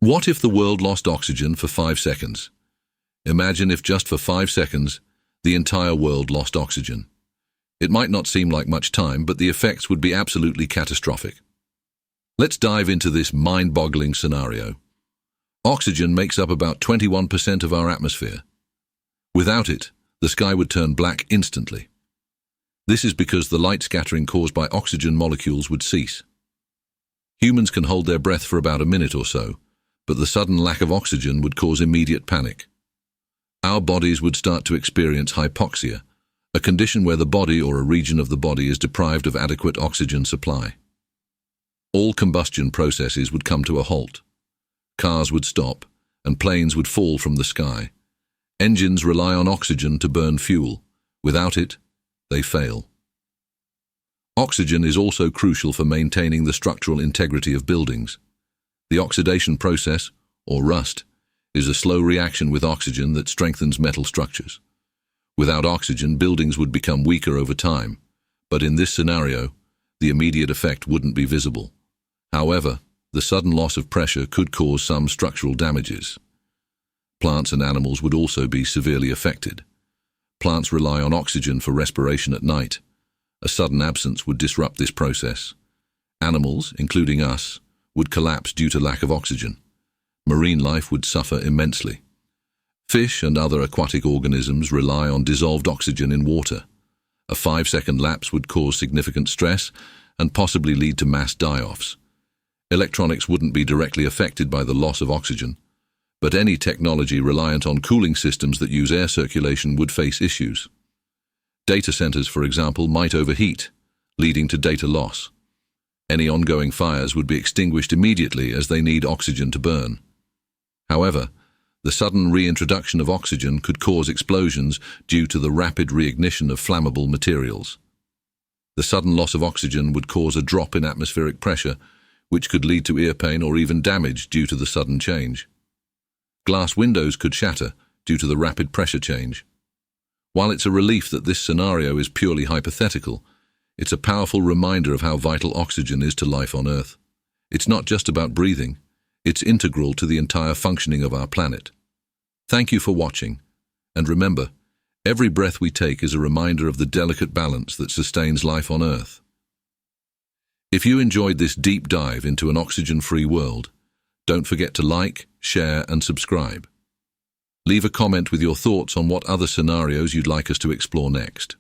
What if the world lost oxygen for 5 seconds? Imagine if just for 5 seconds, the entire world lost oxygen. It might not seem like much time, but the effects would be absolutely catastrophic. Let's dive into this mind-boggling scenario. Oxygen makes up about 21% of our atmosphere. Without it, the sky would turn black instantly. This is because the light scattering caused by oxygen molecules would cease. Humans can hold their breath for about a minute or so, but the sudden lack of oxygen would cause immediate panic. Our bodies would start to experience hypoxia, a condition where the body or a region of the body is deprived of adequate oxygen supply. All combustion processes would come to a halt. Cars would stop, and planes would fall from the sky. Engines rely on oxygen to burn fuel. Without it, they fail. Oxygen is also crucial for maintaining the structural integrity of buildings. The oxidation process, or rust, is a slow reaction with oxygen that strengthens metal structures. Without oxygen, buildings would become weaker over time, but in this scenario, the immediate effect wouldn't be visible. However, the sudden loss of pressure could cause some structural damages. Plants and animals would also be severely affected. Plants rely on oxygen for respiration at night. A sudden absence would disrupt this process. Animals, including us, would collapse due to lack of oxygen. Marine life would suffer immensely. Fish and other aquatic organisms rely on dissolved oxygen in water. A 5-second lapse would cause significant stress and possibly lead to mass die-offs. Electronics wouldn't be directly affected by the loss of oxygen, but any technology reliant on cooling systems that use air circulation would face issues. Data centers, for example, might overheat, leading to data loss. Any ongoing fires would be extinguished immediately as they need oxygen to burn. However, the sudden reintroduction of oxygen could cause explosions due to the rapid reignition of flammable materials. The sudden loss of oxygen would cause a drop in atmospheric pressure, which could lead to ear pain or even damage due to the sudden change. Glass windows could shatter due to the rapid pressure change. While it's a relief that this scenario is purely hypothetical, it's a powerful reminder of how vital oxygen is to life on Earth. It's not just about breathing, it's integral to the entire functioning of our planet. Thank you for watching, and remember, every breath we take is a reminder of the delicate balance that sustains life on Earth. If you enjoyed this deep dive into an oxygen-free world, don't forget to like, share, and subscribe. Leave a comment with your thoughts on what other scenarios you'd like us to explore next.